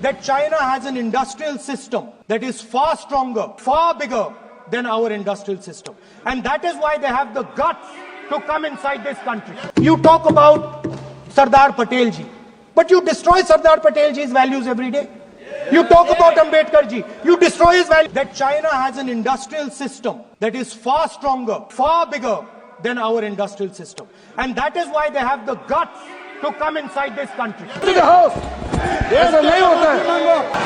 that China has an industrial system that is far stronger, far bigger than our industrial system. And that is why they have the guts to come inside this country. You talk about Sardar Patel ji, but you destroy Sardar Patel ji's values every day. You talk about Ambedkar ji, you destroy his values. That China has an industrial system that is far stronger, far bigger than our industrial system. And that is why they have the guts to come inside this country. To the house.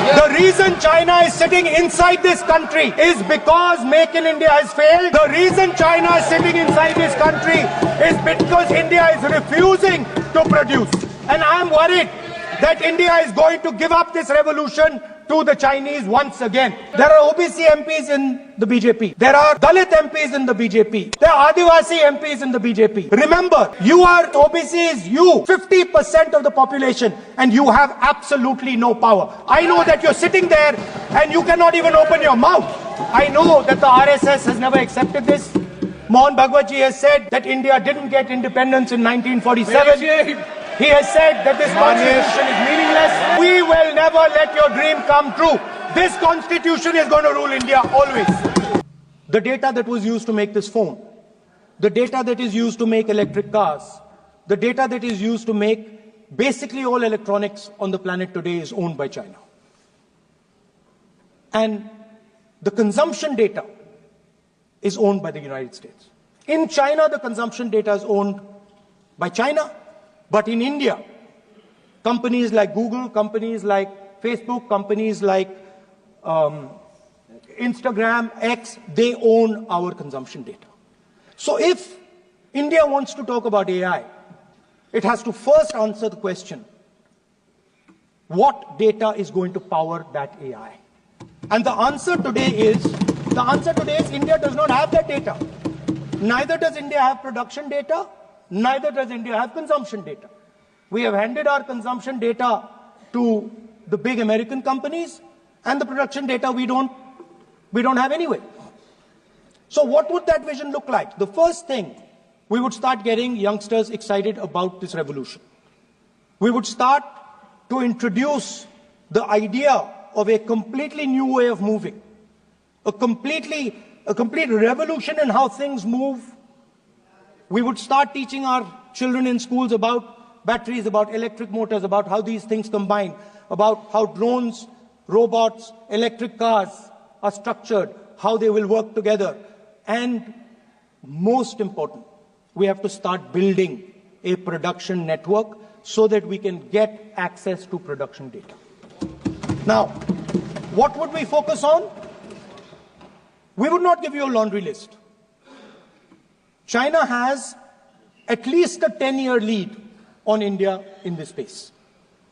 The reason China is sitting inside this country is because Make in India has failed. The reason China is sitting inside this country is because India is refusing to produce. And I am worried that India is going to give up this revolution to the Chinese once again. There are OBC MPs in the BJP. There are Dalit MPs in the BJP. There are Adivasi MPs in the BJP. Remember, you are OBC is you, 50% of the population, and you have absolutely no power. I know that you're sitting there and you cannot even open your mouth. I know that the RSS has never accepted this. Mohan Bhagwat ji has said that India didn't get independence in 1947. He has said that this constitution is meaningless. We will never let your dream come true. This constitution is going to rule India always. The data that was used to make this phone, the data that is used to make electric cars, the data that is used to make basically all electronics on the planet today is owned by China. And the consumption data is owned by the United States. In China, the consumption data is owned by China. But in India, companies like Google, companies like Facebook, companies like Instagram, X, they own our consumption data. So if India wants to talk about AI, it has to first answer the question, what data is going to power that AI? And the answer today is India does not have that data. Neither does India have production data. Neither does India have consumption data. We have handed our consumption data to the big American companies, and the production data we don't have anyway. So what would that vision look like? The first thing, we would start getting youngsters excited about this revolution. We would start to introduce the idea of a completely new way of moving, a complete revolution in how things move. We would start teaching our children in schools about batteries, about electric motors, about how these things combine, about how drones, robots, electric cars are structured, how they will work together. And most important, we have to start building a production network so that we can get access to production data. Now, what would we focus on? We would not give you a laundry list. China has at least a 10-year lead on India in this space.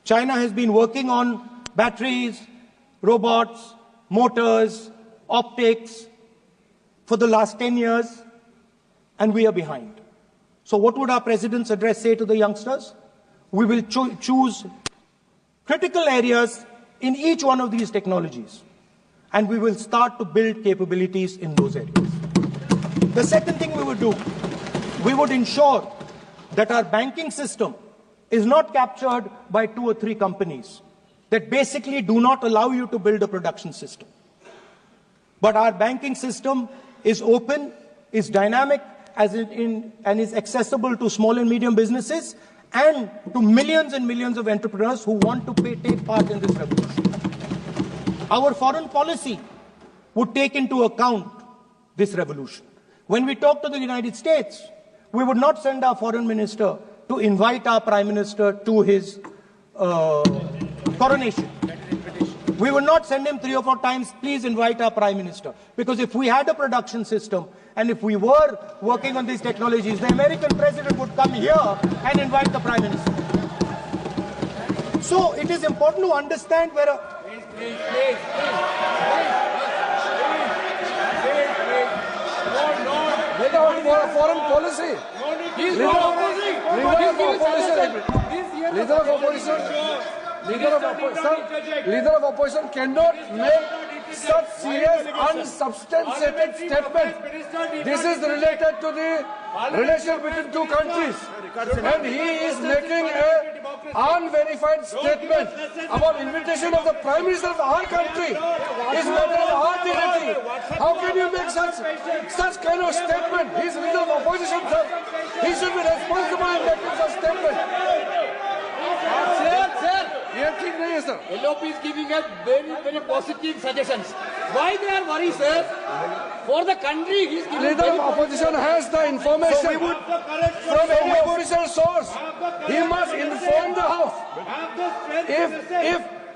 China has been working on batteries, robots, motors, optics for the last 10 years, and we are behind. So what would our president's address say to the youngsters? We will choose critical areas in each one of these technologies, and we will start to build capabilities in those areas. The second thing we would do, we would ensure that our banking system is not captured by 2 or 3 companies that basically do not allow you to build a production system. But our banking system is open, is dynamic, and is accessible to small and medium businesses and to millions and millions of entrepreneurs who want to take part in this revolution. Our foreign policy would take into account this revolution. When we talk to the United States, we would not send our foreign minister to invite our prime minister to his coronation. We would not send him 3 or 4 times, please invite our prime minister. Because if we had a production system and if we were working on these technologies, the American president would come here and invite the prime minister. So it is important to understand where a... Please. Foreign policy. Leader of opposition cannot make such serious, unsubstantiated statement. This is related to the relation between two countries. And he is making an unverified statement about invitation of the Prime Minister of our country. Is matter of our dignity. How can you make such kind of statement? He is leader of opposition, sir. He should be responsible in making such statement. Sir, LOP is giving us very positive suggestions. Why they are worried, sir? For the country, he is giving. Leader of opposition has the information from any official source. He must inform the House.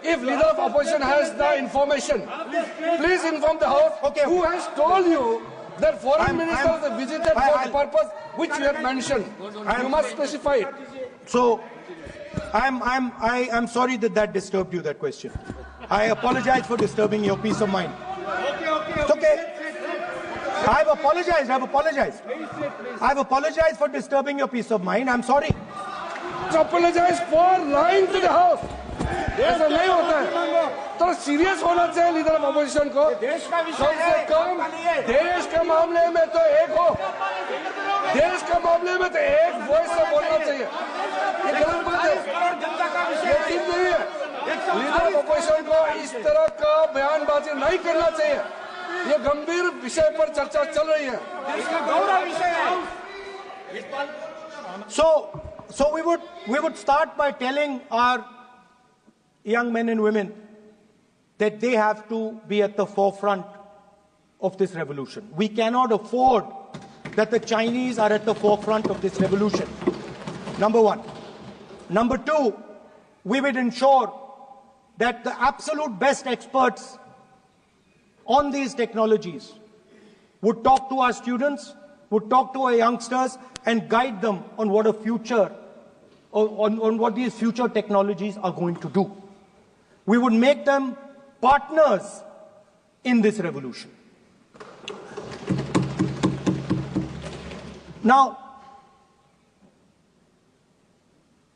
If leader of opposition has the information, please inform the House. Okay. Who has told you that foreign ministers have visited for the purpose which you have mentioned? You must specify it. So, I'm sorry that disturbed you, that question. I apologize for disturbing your peace of mind. It's okay. I've apologized. I've apologized for disturbing your peace of mind. I'm sorry. Apologize for lying to the House. ऐसा नहीं होता है. तो serious होना चाहिए leader of opposition को. कम से कम देश के मामले में तो एक हो. देश के मामले में तो एक वॉइस से बोलना चाहिए. ये गलत बात है. ये ठीक नहीं है. लीडर ऑफ अपोजिशन को इस तरह का बयानबाजी नहीं करना चाहिए. ये गंभीर विषय पर चर्चा चल रही है. So we would start by telling our young men and women that they have to be at the forefront of this revolution. We cannot afford that the Chinese are at the forefront of this revolution. Number one. Number two, we would ensure that the absolute best experts on these technologies would talk to our students, would talk to our youngsters and guide them on what a future, on what these future technologies are going to do. We would make them partners in this revolution. Now,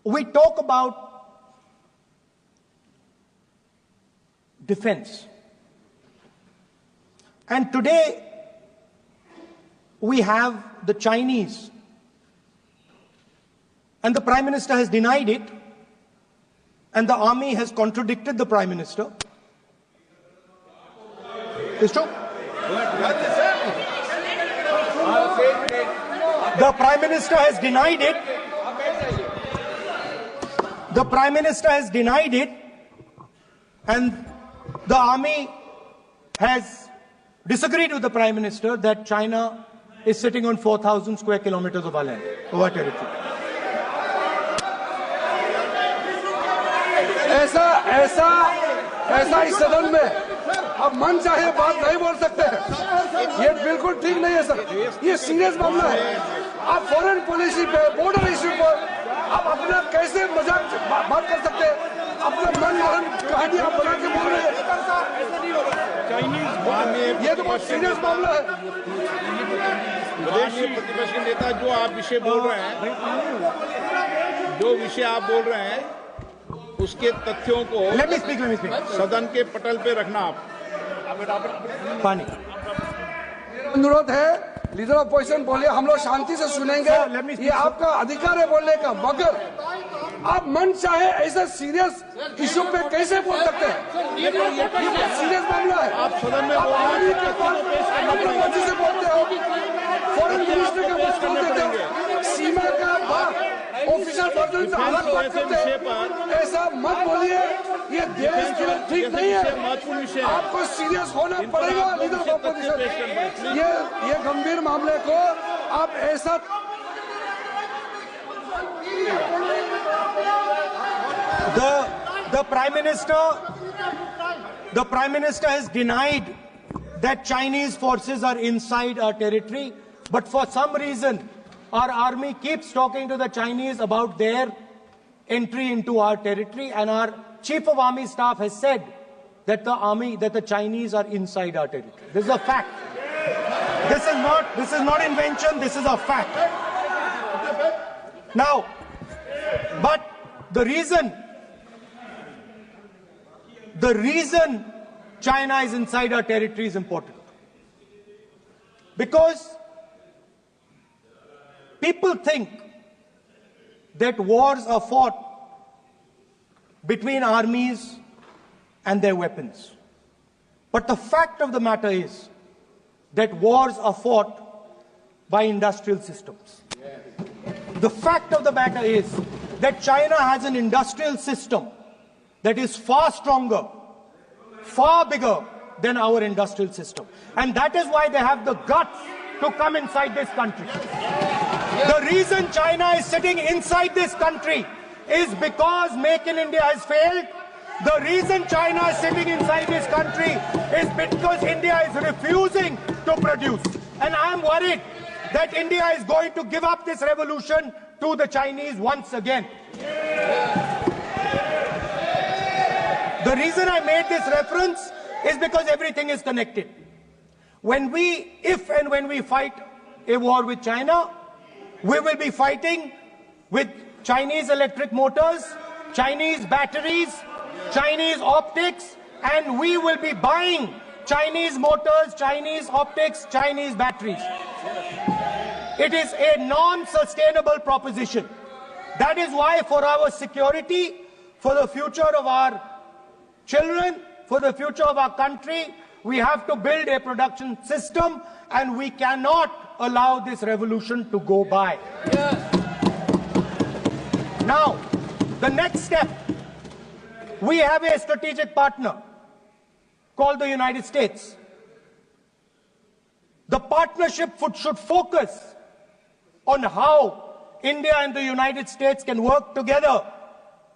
we talk about defense. And today, we have the Chinese. And the Prime Minister has denied it. And the army has contradicted the Prime Minister. It's true. The Prime Minister has denied it. The Prime Minister has denied it. And the army has disagreed with the Prime Minister that China is sitting on 4,000 square kilometers of our land, of our territory. ऐसा इस सदन में अब मन चाहे बात नहीं बोल सकते हैं. ये बिल्कुल ठीक नहीं है सर. ये सीरियस मामला है. आप फॉरेन पॉलिसी पे, बॉर्डर इश्यू पर आप अपना कैसे मजाक बात कर सकते हैं? अपना मनमोहन कहानी आप बना के बोल रहे हैं. ये तो बहुत सीरियस मामला है. विदेशी प्रतिपक्ष के नेता जो आप विषय बोल रहे हैं, उसके तथ्यों को सदन के पटल पे रखना. आप पानी अनुरोध है, लीडर ऑफ अपोजिशन बोलिए, हम लोग शांति से सुनेंगे. ये आपका अधिकार है बोलने का, मगर आप मन चाहे ऐसा सीरियस इशू पे कैसे बोल सकते हैं? सीरियस मामला है. आप सदन में बोलते हो, फॉरेन मिनिस्टर का बात बोलते हो, सीमा का बात ऑफिसर वर्जन से अलग बात करते हैं. ऐसा मत बोलिए. ये देश के लिए ठीक नहीं है. आपको सीरियस होना पड़ेगा लीडर ऑफ अपोजिशन. ये गंभीर मामले को आप ऐसा The Prime Minister has denied that Chinese forces are inside our territory, but for some reason our army keeps talking to the Chinese about their entry into our territory, and our Chief of Army Staff has said that the Chinese are inside our territory. This is a fact. This is not invention, this is a fact. Now, but the reason China is inside our territory is important. Because people think that wars are fought between armies and their weapons. But the fact of the matter is that wars are fought by industrial systems. The fact of the matter is that China has an industrial system that is far stronger, far bigger than our industrial system. And that is why they have the guts to come inside this country. The reason China is sitting inside this country is because Make in India has failed. The reason China is sitting inside this country is because India is refusing to produce. And I am worried that India is going to give up this revolution to the Chinese once again. The reason I made this reference is because everything is connected. If and when we fight a war with China, we will be fighting with Chinese electric motors, Chinese batteries, Chinese optics, and we will be buying Chinese motors, Chinese optics, Chinese batteries. It is a non-sustainable proposition. That is why for our security, for the future of our children, for the future of our country, we have to build a production system, and we cannot allow this revolution to go by. Now, the next step, we have a strategic partner called the United States. The partnership should focus on how India and the United States can work together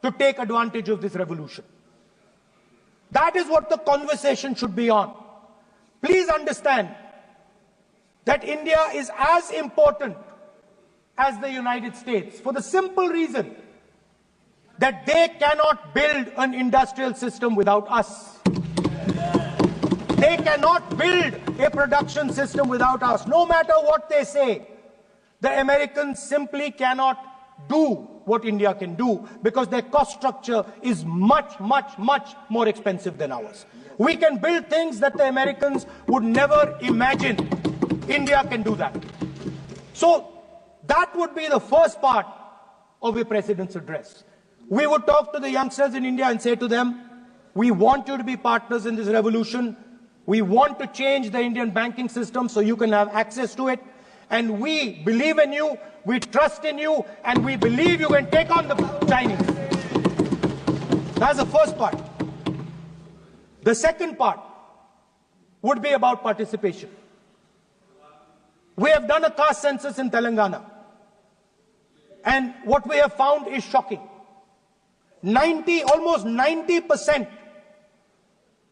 to take advantage of this revolution. That is what the conversation should be on. Please understand that India is as important as the United States for the simple reason that they cannot build an industrial system without us. They cannot build a production system without us. No matter what they say, the Americans simply cannot do what India can do because their cost structure is much, much, much more expensive than ours. We can build things that the Americans would never imagine. India can do that. So that would be the first part of a president's address. We would talk to the youngsters in India and say to them, we want you to be partners in this revolution. We want to change the Indian banking system so you can have access to it. And we believe in you, we trust in you, and we believe you can take on the Chinese. That's the first part. The second part would be about participation. We have done a caste census in Telangana. And what we have found is shocking. Almost 90%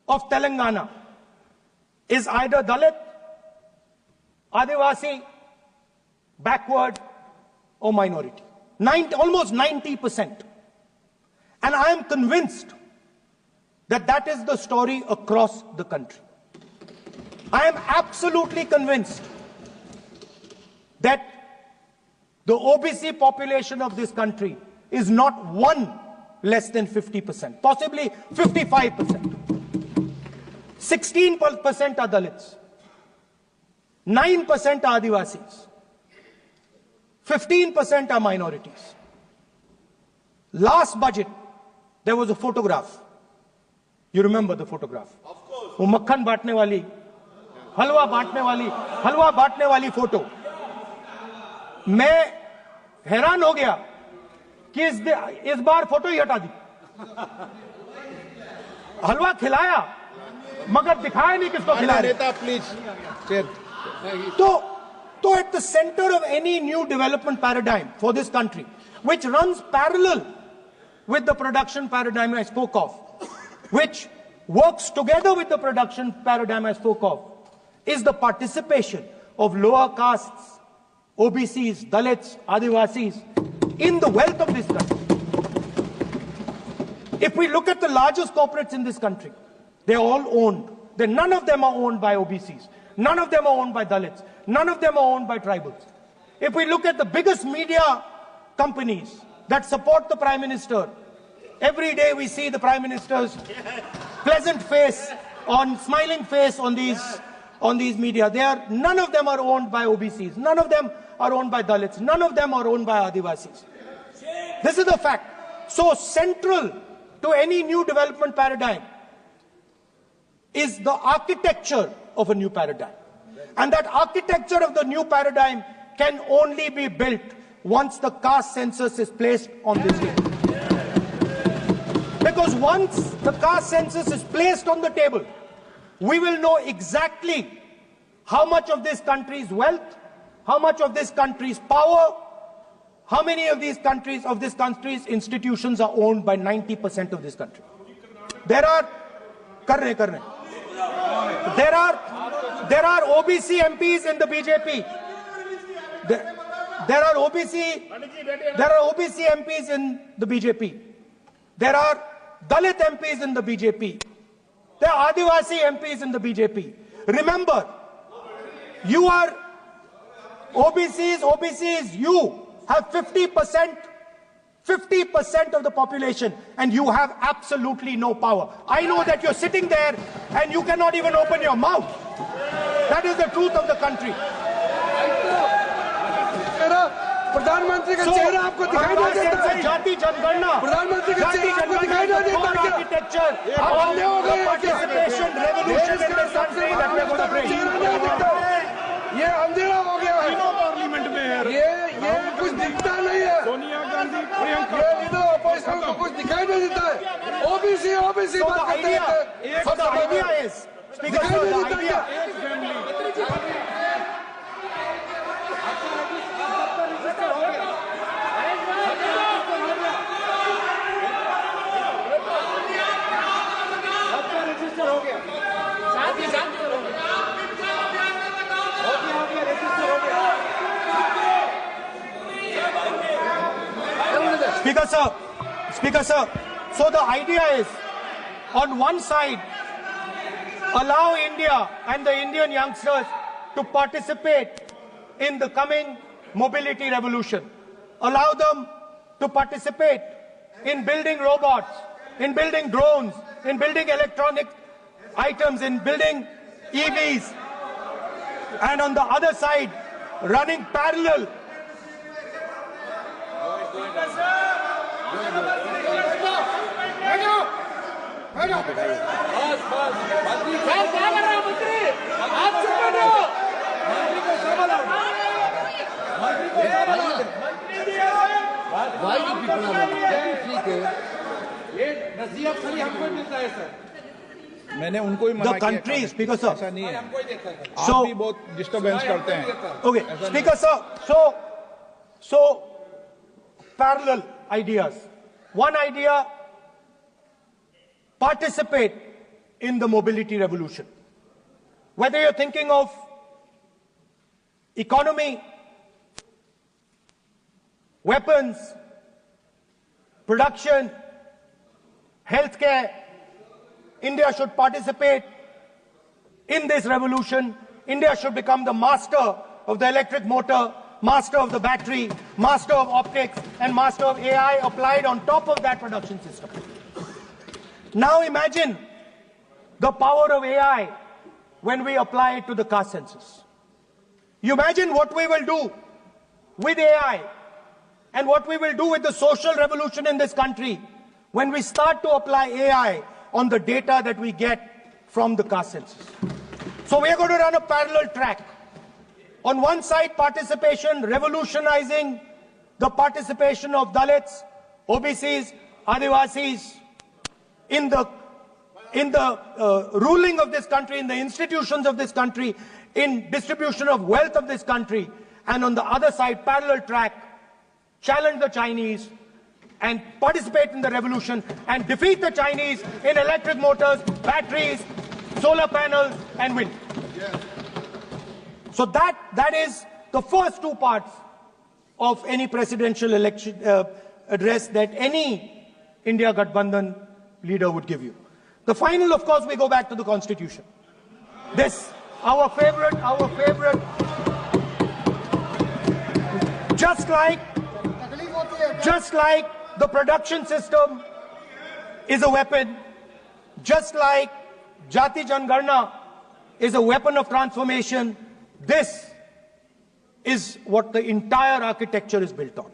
of Telangana is either Dalit, Adivasi, backward, or minority. Almost 90%. And I am convinced that that is the story across the country. I am absolutely convinced that the OBC population of this country is not one less than 50%, possibly 55%. 16% are Dalits, 9% are Adivasis, 15% are minorities. Last budget, there was a photograph. You remember the photograph? Of course. वो मक्खन बांटने वाली, हलवा बांटने वाली photo. मैं हैरान हो गया कि इस बार फोटो ही हटा दी. हलवा खिलाया मगर दिखाया नहीं किसको खिला रहे. So at the center of any new development paradigm for this country, which runs parallel with the production paradigm I spoke of, which works together with the production paradigm I spoke of, is the participation of lower castes, OBCs, Dalits, Adivasis in the wealth of this country. If we look at the largest corporates in this country, they're all owned. None of them are owned by OBCs. None of them are owned by Dalits. None of them are owned by tribals. If we look at the biggest media companies that support the Prime Minister, every day we see the Prime Minister's pleasant face on smiling face on these media. None of them are owned by OBCs. None of them are owned by Dalits. None of them are owned by Adivasis. This is the fact. So central to any new development paradigm is the architecture of a new paradigm. And that architecture of the new paradigm can only be built once the caste census is placed on this table. Because once the caste census is placed on the table, we will know exactly how much of this country's wealth, how much of this country's power, how many of this country's institutions are owned by 90% of this country. There are OBC MPs in the BJP. There are OBC MPs in the BJP. There are Dalit MPs in the BJP. There are Adivasi MPs in the BJP. Remember, you are OBCs, you have 50% of the population, and you have absolutely no power. I know that you're sitting there and you cannot even open your mouth. That is the truth of the country. प्रधानमंत्री का चेहरा आपको दिखाई नहीं देता है। जाति जनगणना, प्रधानमंत्री का चेहरा आपको दिखाई नहीं देता क्या? Architecture, participation, revolution in this country that we are going to bring. ये अंधेरा हो गया है। पार्लियामेंट में ये कुछ दिखता नहीं है। सोनिया गांधी, प्रियंका, ये लीडर अपोजिशन को कुछ दिखाई नहीं देता है। ओबीसी बात करते हैं। So the idea is, Speaker sir, the idea. Speaker sir, so the idea is, on one side, allow India and the Indian youngsters to participate in the coming mobility revolution. Allow them to participate in building robots, in building drones, in building electronic items, in building EVs. And on the other side, running parallel मैंने उनको ही मना the country, Speaker sir. ऐसा नहीं है। So, आप भी बहुत disturbance करते हैं। Okay, Speaker sir, so parallel ideas. One idea, participate in the mobility revolution. Whether you're thinking of economy, weapons, production, healthcare, India should participate in this revolution. India should become the master of the electric motor, master of the battery, master of optics, and master of AI applied on top of that production system. Now imagine the power of AI when we apply it to the caste census. You imagine what we will do with AI and what we will do with the social revolution in this country when we start to apply AI on the data that we get from the caste census. So we are going to run a parallel track. On one side, participation, revolutionizing the participation of Dalits, OBCs, Adivasis in the ruling of this country, in the institutions of this country, in distribution of wealth of this country. And on the other side, parallel track, challenge the Chinese and participate in the revolution and defeat the Chinese in electric motors, batteries, solar panels, and wind. So that is the first two parts of any presidential election address that any India Gathbandhan leader would give you. The final, of course, we go back to the Constitution. This, our favorite, just like the production system is a weapon, just like Jati Jangarna is a weapon of transformation. This is what the entire architecture is built on.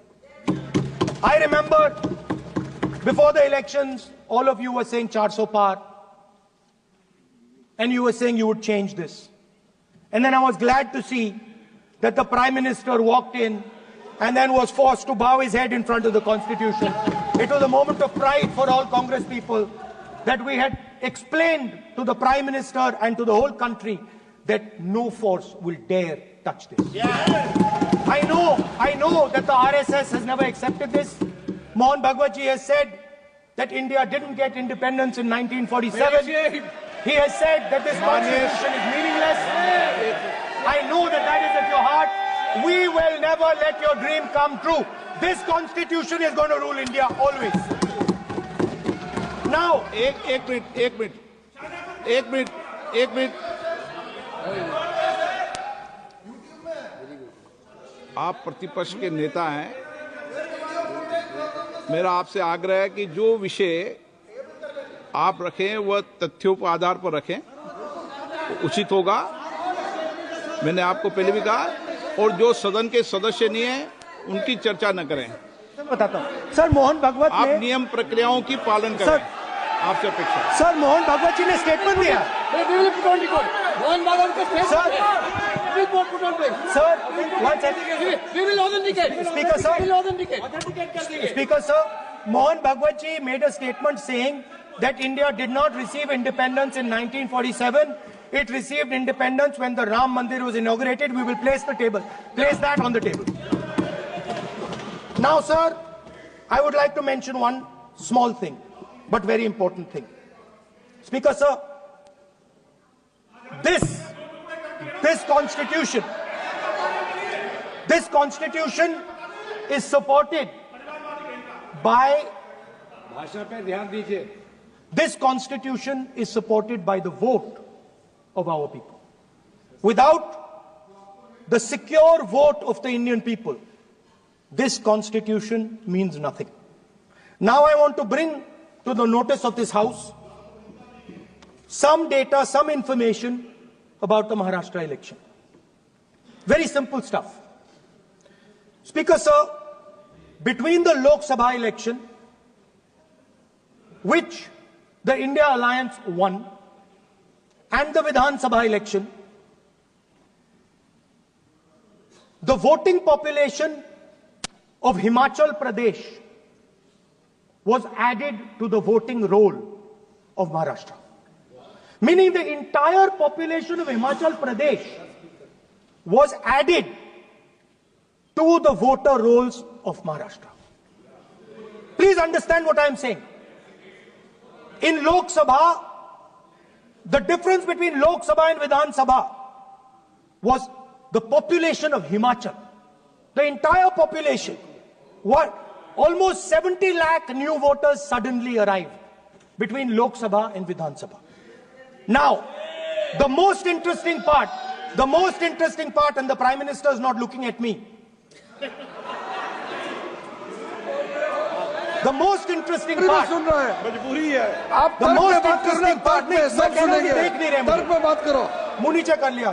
I remember before the elections, all of you were saying 400 par, and you were saying you would change this. And then I was glad to see that the Prime Minister walked in and then was forced to bow his head in front of the Constitution. It was a moment of pride for all Congress people that we had explained to the Prime Minister and to the whole country that no force will dare touch this. I know that the RSS has never accepted this. Mohan Bhagwatji has said that India didn't get independence in 1947. He has said that this constitution is meaningless. I know that that is at your heart. We will never let your dream come true. This constitution is going to rule India always. Now, एक minute आप प्रतिपक्ष के नेता हैं। मेरा आपसे आग्रह है कि जो विषय आप रखें वह तथ्यों के आधार पर रखें, तो उचित होगा। मैंने आपको पहले भी कहा, और जो सदन के सदस्य नहीं है उनकी चर्चा न करें। बताता हूं सर, मोहन भागवत आप नियम प्रक्रियाओं की पालन करें, आपसे अपेक्षा। सर, मोहन भागवत जी ने स्टेटमेंट दिया। मोहन भागवत का Speaker sir, Mohan Bhagwat ji made a statement saying that India did not receive independence in 1947. It received independence when the Ram Mandir was inaugurated. We will place that on the table. Now, sir, I would like to mention one small thing, but very important thing. Speaker sir, this constitution is supported by this constitution is supported by the vote of our people. Without the secure vote of the Indian people, this constitution means nothing. Now I want to bring to the notice of this House some data, some information about the Maharashtra election. Very simple stuff. Speaker sir, between the Lok Sabha election, which the India Alliance won, and the Vidhan Sabha election, the voting population of Himachal Pradesh was added to the voting roll of Maharashtra. Meaning the entire population of Himachal Pradesh was added to the voter rolls of Maharashtra. Please understand what I am saying. In Lok Sabha, the difference between Lok Sabha and Vidhan Sabha was the population of Himachal. The entire population. Almost 70 lakh new voters suddenly arrived between Lok Sabha and Vidhan Sabha. Now, the most interesting part, and the Prime Minister is not looking at me. The most interesting part,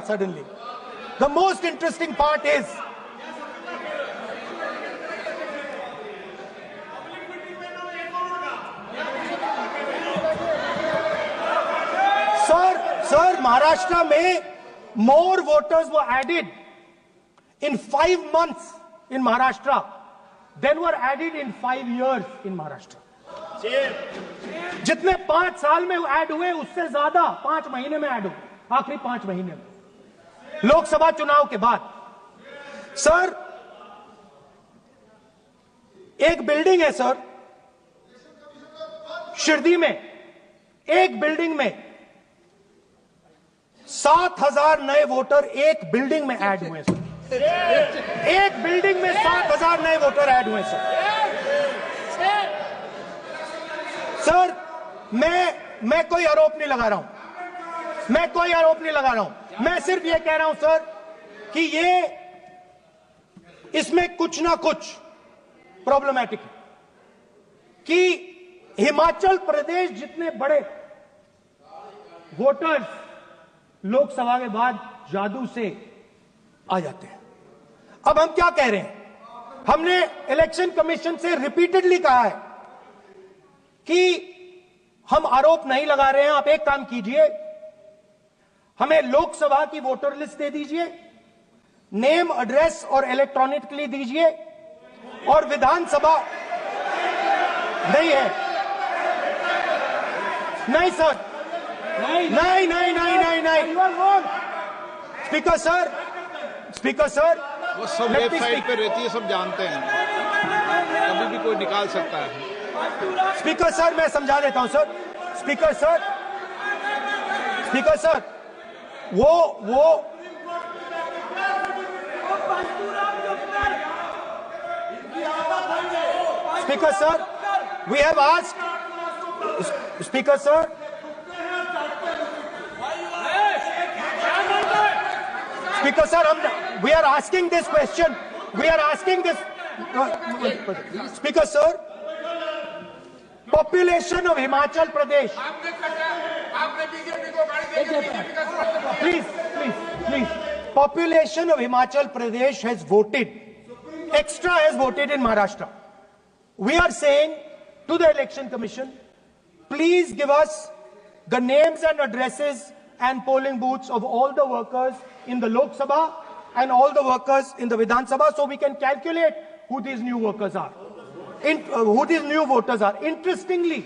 suddenly. The most interesting part is, Sir, Maharashtra mein more voters were added in 5 months in Maharashtra than were added in 5 years in Maharashtra. जितने 5 साल में add हुए उससे ज्यादा 5 महीने में add हुए, आखिरी 5 महीने में लोकसभा चुनाव के बाद। सर, एक बिल्डिंग है सर शिरडी में, एक बिल्डिंग में 7,000 नए वोटर एक बिल्डिंग में ऐड हुए सर। एक बिल्डिंग में 7,000 नए वोटर ऐड हुए सर। सर, मैं कोई आरोप नहीं लगा रहा हूं, मैं सिर्फ ये कह रहा हूं सर कि इसमें कुछ ना कुछ प्रॉब्लमैटिक है कि हिमाचल प्रदेश जितने बड़े वोटर्स लोकसभा के बाद जादू से आ जाते हैं। अब हम क्या कह रहे हैं? हमने इलेक्शन कमीशन से रिपीटेडली कहा है कि हम आरोप नहीं लगा रहे हैं, आप एक काम कीजिए, हमें लोकसभा की वोटर लिस्ट दे दीजिए, नेम एड्रेस और इलेक्ट्रॉनिकली दीजिए, और विधानसभा नहीं है। नहीं सर, नहीं नहीं नहीं नहीं नहीं नहीं स्पीकर सर वो सब वेबसाइट पे रहती है, सब जानते हैं, कभी भी कोई निकाल सकता है। स्पीकर सर मैं समझा देता हूं सर। स्पीकर सर वो speaker sir we have asked speaker sir we are asking this question. We are asking this. Speaker sir, population of Himachal Pradesh. Please. Population of Himachal Pradesh has voted. Extra has voted in Maharashtra. We are saying to the Election Commission, please give us the names and addresses and polling booths of all the workers in the Lok Sabha and all the workers in the Vidhan Sabha, so we can calculate who these new workers are, who these new voters are. Interestingly,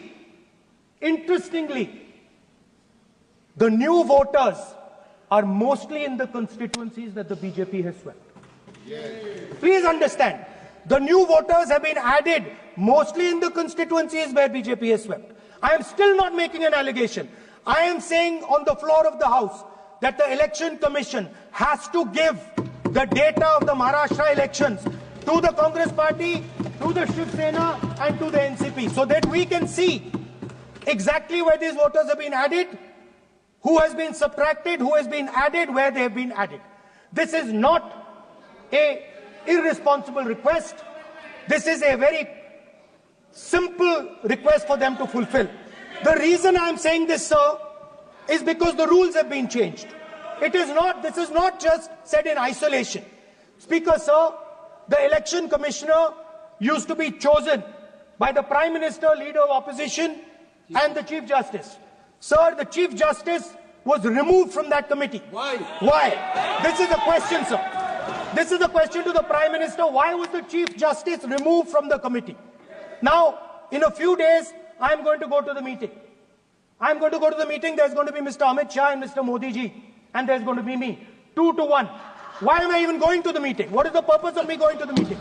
the new voters are mostly in the constituencies that the BJP has swept. Please understand, the new voters have been added mostly in the constituencies where BJP has swept. I am still not making an allegation. I am saying on the floor of the House that the Election Commission has to give the data of the Maharashtra elections to the Congress Party, to the Shiv Sena and to the NCP, so that we can see exactly where these voters have been added, who has been subtracted, who has been added, where they have been added. This is not an irresponsible request. This is a very simple request for them to fulfill. The reason I am saying this, sir, is because the rules have been changed. This is not just said in isolation. Speaker, sir, the election commissioner used to be chosen by the Prime Minister, Leader of Opposition, and the Chief Justice. Sir, the Chief Justice was removed from that committee. Why? Why? This is the question, sir. This is the question to the Prime Minister. Why was the Chief Justice removed from the committee? Now, in a few days, I am going to go to the meeting. There's going to be Mr. Amit Shah and Mr. Modi ji. And there's going to be me. 2-1. Why am I even going to the meeting? What is the purpose of me going to the meeting?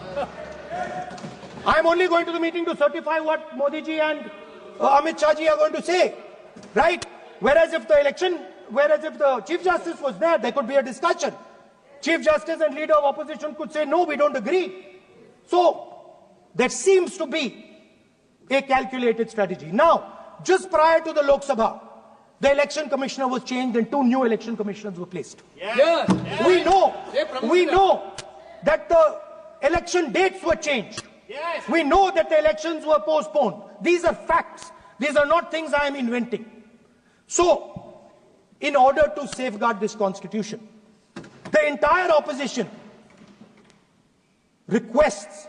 I'm only going to the meeting to certify what Modi ji and Amit Shah ji are going to say. Right? Whereas if the Chief Justice was there could be a discussion. Chief Justice and Leader of Opposition could say, no, we don't agree. So, there seems to be a calculated strategy. Now, just prior to the Lok Sabha, the election commissioner was changed and 2 new election commissioners were placed. Yes. We know that the election dates were changed. Yes. We know that the elections were postponed. These are facts. These are not things I am inventing. So, in order to safeguard this constitution, the entire opposition requests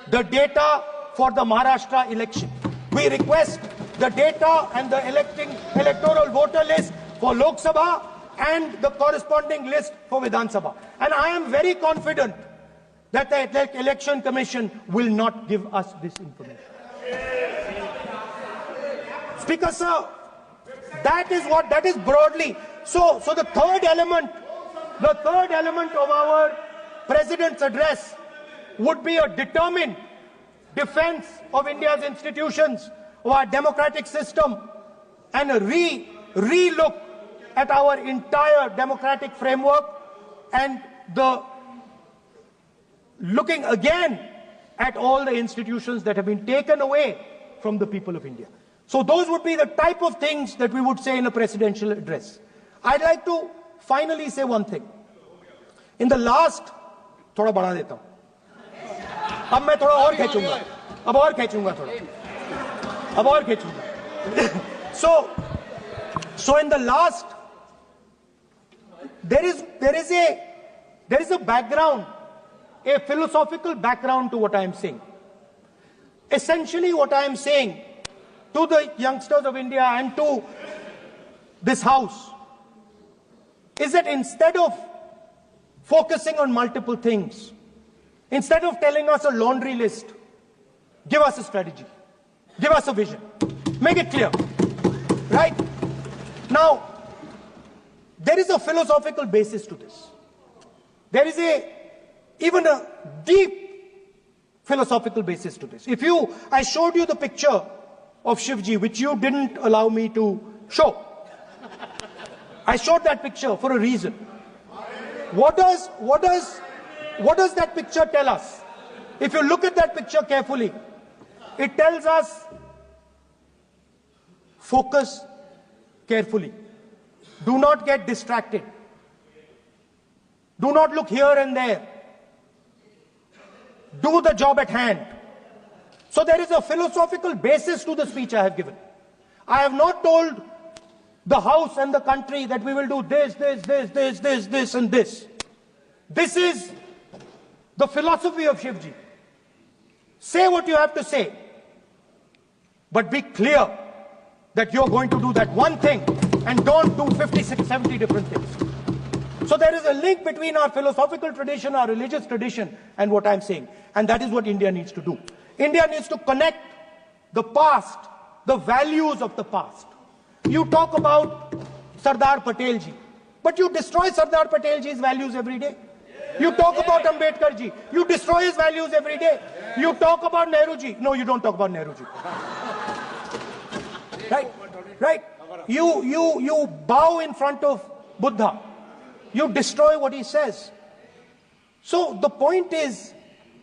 the data for the Maharashtra election. We request the data and the electoral voter list for Lok Sabha and the corresponding list for Vidhan Sabha. And I am very confident that the Election Commission will not give us this information. Speaker, sir, that is broadly. So the third element of our President's address would be a determined defense of India's institutions, of our democratic system, and a re-look at our entire democratic framework, and the looking again at all the institutions that have been taken away from the people of India. So those would be the type of things that we would say in a presidential address. I'd like to finally say one thing. In the last, थोड़ा बढ़ा देता हूं. अब मैं थोड़ा और खींचूंगा. अब और खींचूंगा थोड़ा. अब और खींचूंगा. So So in the last, there is a background, a philosophical background to what I am saying. Essentially what I am saying to the youngsters of India and to this house is that instead of focusing on multiple things, instead of telling us a laundry list, give us a strategy, give us a vision, make it clear, right? Now, there is a philosophical basis to this. There is even a deep philosophical basis to this. I showed you the picture of Shivji, which you didn't allow me to show. I showed that picture for a reason. What does that picture tell us? If you look at that picture carefully, it tells us focus carefully. Do not get distracted. Do not look here and there. Do the job at hand. So there is a philosophical basis to the speech I have given. I have not told the House and the country that we will do this, and this. This is the philosophy of Shivji. Say what you have to say, but be clear that you're going to do that one thing and don't do 50, 60, 70 different things. So there is a link between our philosophical tradition, our religious tradition, and what I'm saying. And that is what India needs to do. India needs to connect the past, the values of the past. You talk about Sardar Patel ji, but you destroy Sardar Patel ji's values every day. You talk about Ambedkar ji, you destroy his values every day. You talk about Nehru ji. No, you don't talk about Nehru ji. Right? You bow in front of Buddha. You destroy what he says. So the point is,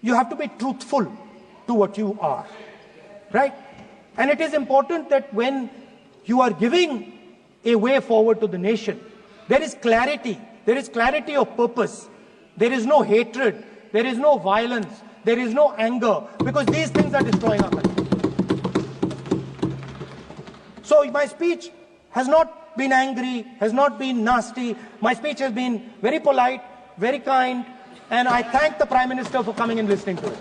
you have to be truthful to what you are. Right? And it is important that when you are giving a way forward to the nation, there is clarity. There is clarity of purpose. There is no hatred. There is no violence. There is no anger. Because these things are destroying our country. So my speech has not been angry, has not been nasty. My speech has been very polite, very kind. And I thank the Prime Minister for coming and listening to it.